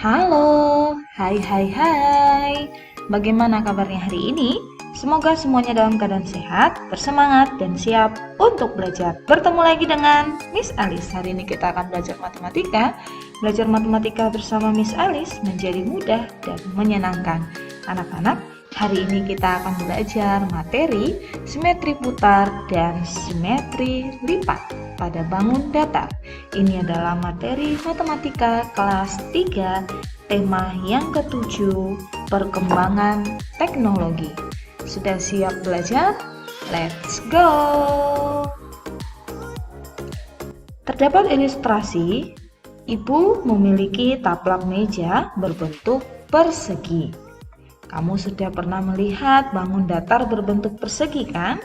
Halo, hai. Bagaimana kabarnya hari ini? Semoga semuanya dalam keadaan sehat, bersemangat, dan siap untuk belajar. Bertemu lagi dengan Miss Alice. Hari ini kita akan belajar matematika. Belajar matematika bersama Miss Alice menjadi mudah dan menyenangkan. Anak-anak, hari ini kita akan belajar materi simetri putar dan simetri lipat pada bangun datar. Ini adalah materi matematika kelas 3, tema yang ketujuh, perkembangan teknologi. Sudah siap belajar? Let's go! Terdapat ilustrasi, ibu memiliki taplak meja berbentuk persegi. Kamu sudah pernah melihat bangun datar berbentuk persegi, kan?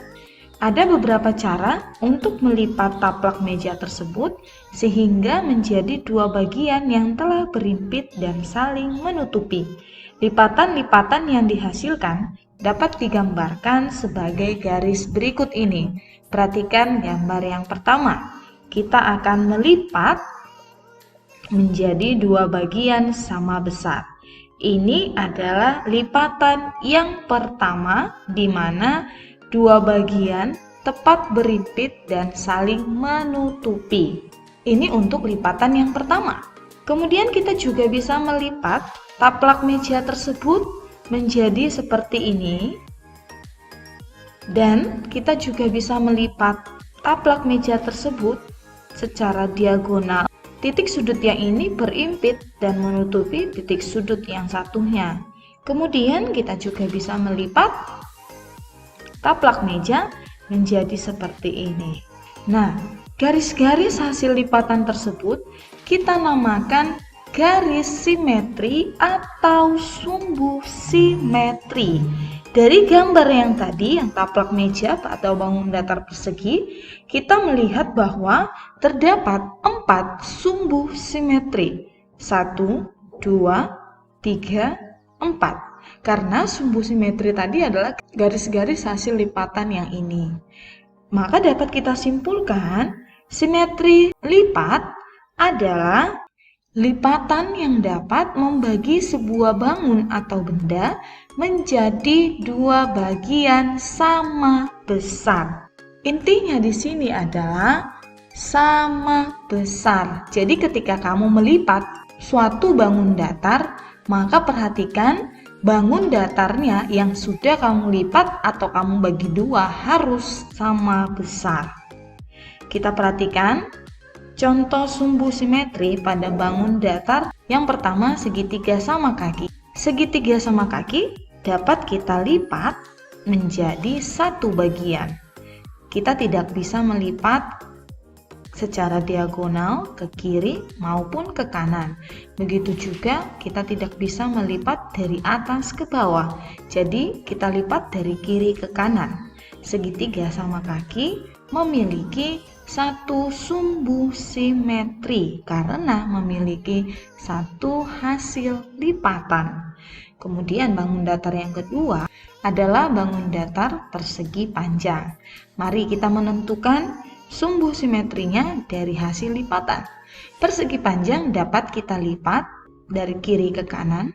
Ada beberapa cara untuk melipat taplak meja tersebut sehingga menjadi dua bagian yang telah berimpit dan saling menutupi. Lipatan-lipatan yang dihasilkan dapat digambarkan sebagai garis berikut ini. Perhatikan gambar yang pertama. Kita akan melipat menjadi dua bagian sama besar. Ini adalah lipatan yang pertama di mana dua bagian tepat berimpit dan saling menutupi. Ini untuk lipatan yang pertama. Kemudian kita juga bisa melipat taplak meja tersebut menjadi seperti ini. Dan kita juga bisa melipat taplak meja tersebut secara diagonal. Titik sudut yang ini berimpit dan menutupi titik sudut yang satunya. Kemudian kita juga bisa melipat taplak meja menjadi seperti ini. Nah, garis-garis hasil lipatan tersebut kita namakan garis simetri atau sumbu simetri. Dari gambar yang tadi, yang taplak meja atau bangun datar persegi, kita melihat bahwa terdapat 4 sumbu simetri. 1, 2, 3, 4. Karena sumbu simetri tadi adalah garis-garis hasil lipatan yang ini. Maka dapat kita simpulkan, simetri lipat adalah lipatan yang dapat membagi sebuah bangun atau benda menjadi dua bagian sama besar. Intinya di sini adalah sama besar. Jadi ketika kamu melipat suatu bangun datar, maka perhatikan bangun datarnya yang sudah kamu lipat atau kamu bagi dua harus sama besar. Kita perhatikan contoh sumbu simetri pada bangun datar. Yang pertama, segitiga sama kaki. Segitiga sama kaki dapat kita lipat menjadi satu bagian. Kita tidak bisa melipat secara diagonal ke kiri maupun ke kanan. Begitu juga kita tidak bisa melipat dari atas ke bawah. Jadi kita lipat dari kiri ke kanan. Segitiga sama kaki memiliki satu sumbu simetri karena memiliki satu hasil lipatan. Kemudian bangun datar yang kedua adalah bangun datar persegi panjang. Mari kita menentukan sumbu simetrinya dari hasil lipatan. Persegi panjang dapat kita lipat dari kiri ke kanan,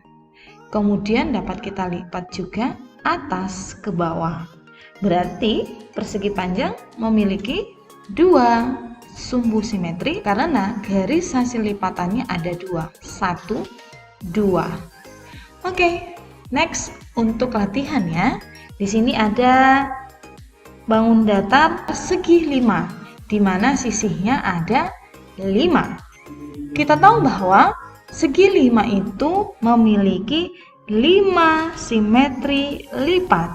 kemudian dapat kita lipat juga atas ke bawah. Berarti persegi panjang memiliki dua sumbu simetri karena garis hasil lipatannya ada dua. 1, 2. Oke, next untuk latihan ya. Di sini ada bangun datar persegi 5, di mana sisinya ada 5. Kita tahu bahwa segi 5 itu memiliki 5 simetri lipat.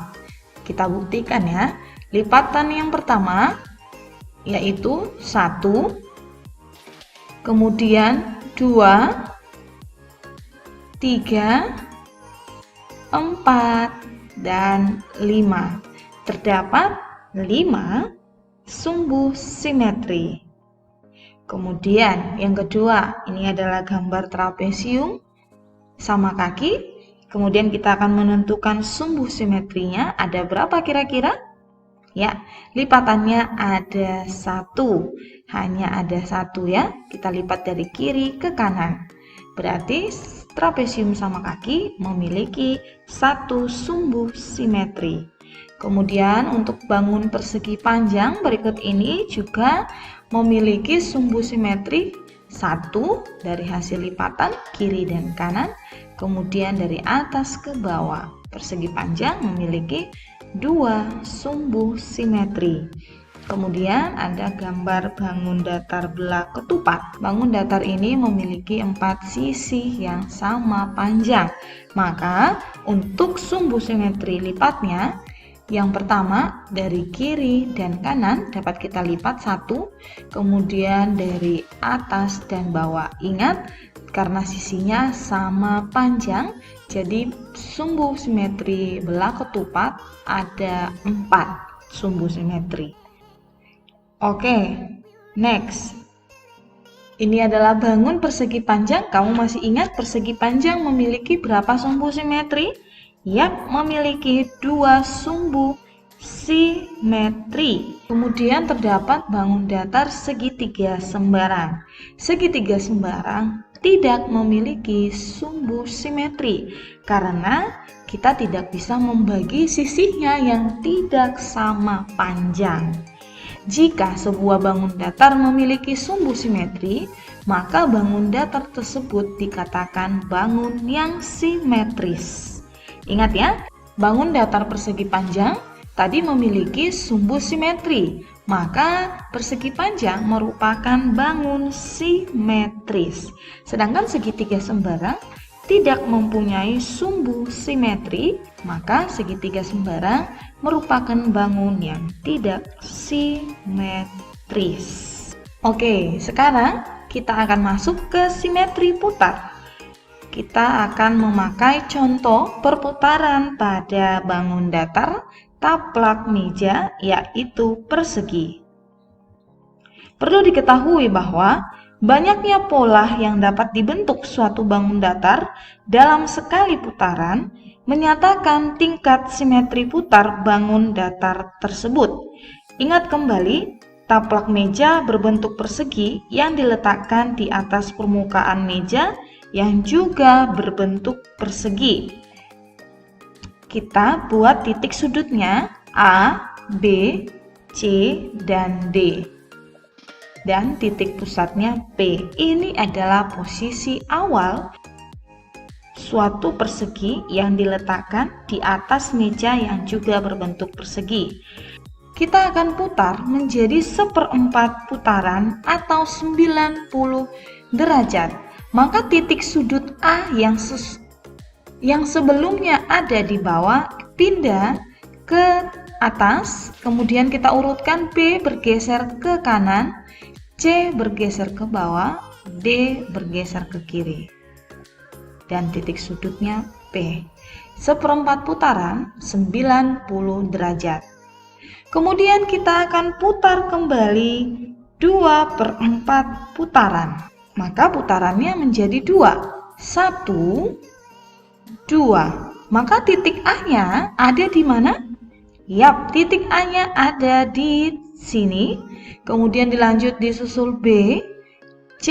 Kita buktikan ya. Lipatan yang pertama yaitu 1, kemudian 2, 3, 4, dan 5. Terdapat 5 sumbu simetri. Kemudian yang kedua, ini adalah gambar trapesium sama kaki. Kemudian kita akan menentukan sumbu simetrinya ada berapa kira-kira? Ya, lipatannya ada 1. Hanya ada 1 ya. Kita lipat dari kiri ke kanan. Berarti trapesium sama kaki memiliki satu sumbu simetri. Kemudian untuk bangun persegi panjang berikut ini juga memiliki sumbu simetri satu dari hasil lipatan kiri dan kanan, kemudian dari atas ke bawah. Persegi panjang memiliki dua sumbu simetri. Kemudian ada gambar bangun datar belah ketupat. Bangun datar ini memiliki 4 sisi yang sama panjang. Maka untuk sumbu simetri lipatnya, yang pertama dari kiri dan kanan dapat kita lipat satu, kemudian dari atas dan bawah. Ingat, karena sisinya sama panjang, jadi sumbu simetri belah ketupat ada 4 sumbu simetri. Oke, next. Ini adalah bangun persegi panjang. Kamu masih ingat persegi panjang memiliki berapa sumbu simetri? Yap, memiliki 2 sumbu simetri. Kemudian terdapat bangun datar segitiga sembarang. Segitiga sembarang tidak memiliki sumbu simetri karena kita tidak bisa membagi sisinya yang tidak sama panjang. Jika sebuah bangun datar memiliki sumbu simetri, maka bangun datar tersebut dikatakan bangun yang simetris. Ingat ya, bangun datar persegi panjang tadi memiliki sumbu simetri, maka persegi panjang merupakan bangun simetris. Sedangkan segitiga sembarang tidak mempunyai sumbu simetri, maka segitiga sembarang merupakan bangun yang tidak simetris. Oke, sekarang kita akan masuk ke simetri putar. Kita akan memakai contoh perputaran pada bangun datar taplak meja, yaitu persegi. Perlu diketahui bahwa banyaknya pola yang dapat dibentuk suatu bangun datar dalam sekali putaran menyatakan tingkat simetri putar bangun datar tersebut. Ingat kembali, taplak meja berbentuk persegi yang diletakkan di atas permukaan meja yang juga berbentuk persegi. Kita buat titik sudutnya A, B, C, dan D. Dan titik pusatnya P. Ini adalah posisi awal suatu persegi yang diletakkan di atas meja yang juga berbentuk persegi. Kita akan putar menjadi 1/4 putaran atau 90 derajat. Maka titik sudut A yang sebelumnya ada di bawah pindah ke atas, kemudian kita urutkan B bergeser ke kanan, C bergeser ke bawah, D bergeser ke kiri. Dan titik sudutnya P. 1/4 putaran 90 derajat. Kemudian kita akan putar kembali 2/4 putaran. Maka putarannya menjadi 2. 1, 2. Maka titik A-nya ada di mana? Yap, titik A-nya ada di sini. Kemudian dilanjut disusul B, C,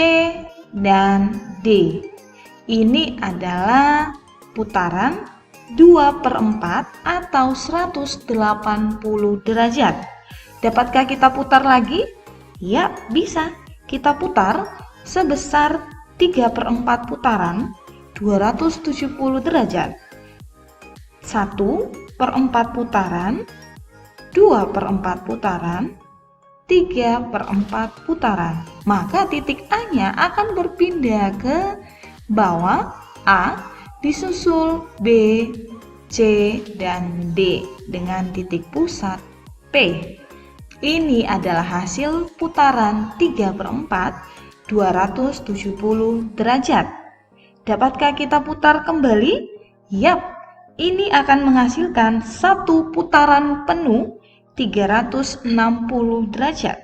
dan D. Ini adalah putaran 2/4 atau 180 derajat. Dapatkah kita putar lagi? Ya, bisa. Kita putar sebesar 3/4 putaran 270 derajat. 1/4 putaran, 2/4 putaran, 3/4 putaran. Maka titik A-nya akan berpindah ke bawah A, disusul B, C, dan D dengan titik pusat P. Ini adalah hasil putaran 3/4 270 derajat. Dapatkah kita putar kembali? Yap, ini akan menghasilkan satu putaran penuh 360 derajat.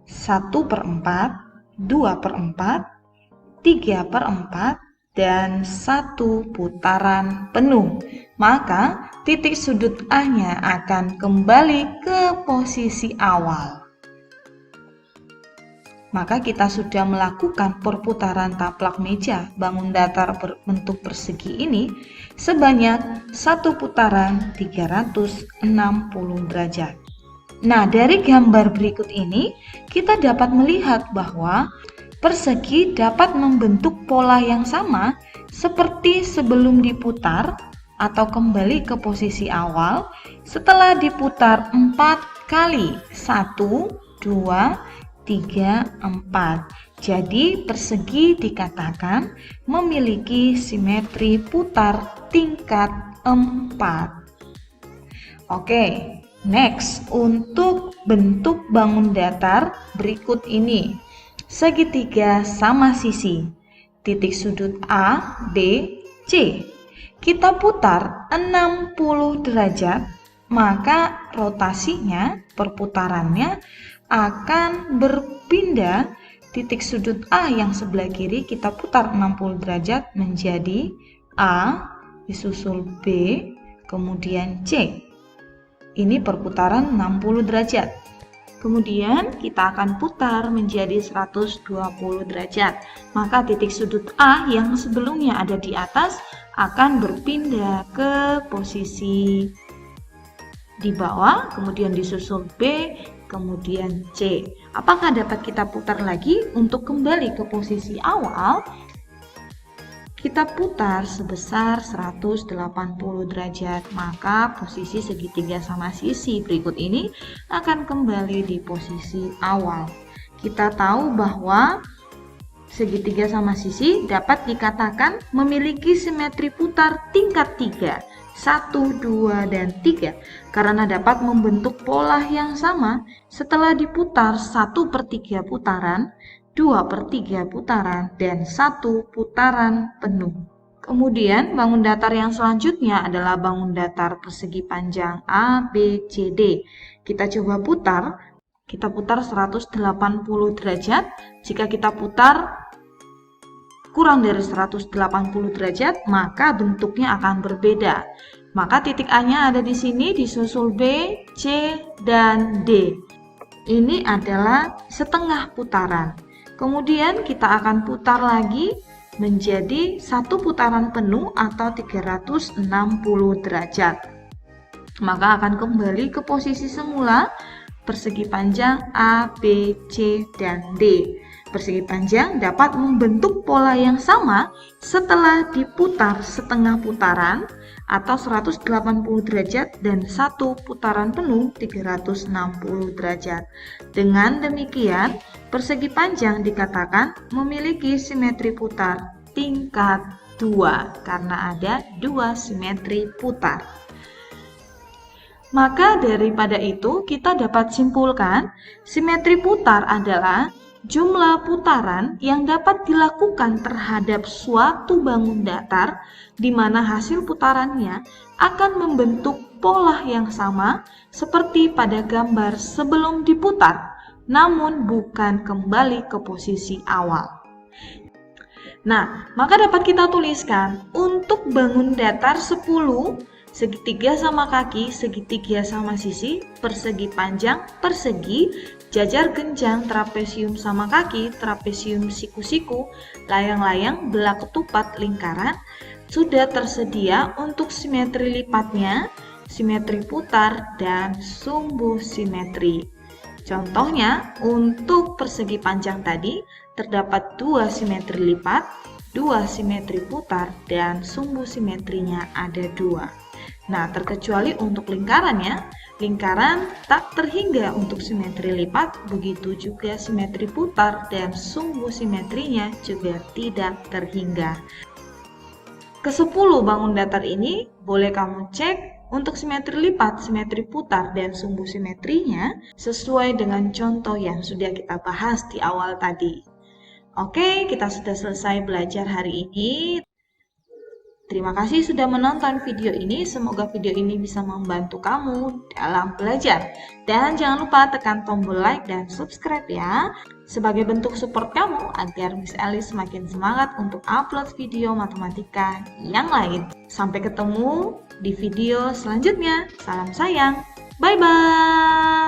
1/4, 2/4, 3/4, dan 1 putaran penuh. Maka titik sudut A-nya akan kembali ke posisi awal. maka kita sudah melakukan perputaran taplak meja bangun datar berbentuk persegi ini sebanyak 1 putaran 360 derajat. Nah, dari gambar berikut ini kita dapat melihat bahwa persegi dapat membentuk pola yang sama seperti sebelum diputar atau kembali ke posisi awal setelah diputar 4 kali. 1, 2, 3, 4. Jadi persegi dikatakan memiliki simetri putar tingkat 4. Oke, next untuk bentuk bangun datar berikut ini. Segitiga sama sisi, titik sudut A, B, C. Kita putar 60 derajat, maka rotasinya, perputarannya akan berpindah. Titik sudut A yang sebelah kiri kita putar 60 derajat menjadi A, disusul B, kemudian C. Ini perputaran 60 derajat. Kemudian kita akan putar menjadi 120 derajat. Maka titik sudut A yang sebelumnya ada di atas akan berpindah ke posisi di bawah, kemudian disusul B, kemudian C. Apakah dapat kita putar lagi? Untuk kembali ke posisi awal, kita putar sebesar 180 derajat. Maka posisi segitiga sama sisi berikut ini akan kembali di posisi awal. Kita tahu bahwa segitiga sama sisi dapat dikatakan memiliki simetri putar tingkat 3. 1, 2, dan 3 karena dapat membentuk pola yang sama setelah diputar 1/3 putaran, 2/3 putaran, dan 1 putaran penuh. Kemudian bangun datar yang selanjutnya adalah bangun datar persegi panjang A, B, C, D. Kita coba putar 180 derajat. Jika kita putar kurang dari 180 derajat, maka bentuknya akan berbeda. Maka titik A-nya ada di sini, disusul B, C, dan D. Ini adalah setengah putaran. Kemudian kita akan putar lagi menjadi 1 putaran penuh atau 360 derajat. Maka akan kembali ke posisi semula, persegi panjang A, B, C, dan D. Persegi panjang dapat membentuk pola yang sama setelah diputar setengah putaran atau 180 derajat dan 1 putaran penuh 360 derajat. Dengan demikian, persegi panjang dikatakan memiliki simetri putar tingkat 2 karena ada 2 simetri putar. Maka daripada itu kita dapat simpulkan simetri putar adalah jumlah putaran yang dapat dilakukan terhadap suatu bangun datar di mana hasil putarannya akan membentuk pola yang sama seperti pada gambar sebelum diputar, namun bukan kembali ke posisi awal. Nah, maka dapat kita tuliskan untuk bangun datar 10, segitiga sama kaki, segitiga sama sisi, persegi panjang, persegi, jajar genjang, trapesium sama kaki, trapesium siku-siku, layang-layang, belah ketupat, lingkaran, sudah tersedia untuk simetri lipatnya, simetri putar, dan sumbu simetri. Contohnya, untuk persegi panjang tadi, terdapat 2 simetri lipat, 2 simetri putar, dan sumbu simetrinya ada 2. Nah, terkecuali untuk lingkarannya, lingkaran tak terhingga untuk simetri lipat, begitu juga simetri putar dan sumbu simetrinya juga tidak terhingga. Ke-10 bangun datar ini boleh kamu cek untuk simetri lipat, simetri putar, dan sumbu simetrinya sesuai dengan contoh yang sudah kita bahas di awal tadi. Oke, kita sudah selesai belajar hari ini. Terima kasih sudah menonton video ini, semoga video ini bisa membantu kamu dalam belajar. Dan jangan lupa tekan tombol like dan subscribe ya, sebagai bentuk support kamu agar Miss Alice semakin semangat untuk upload video matematika yang lain. Sampai ketemu di video selanjutnya, salam sayang, bye-bye!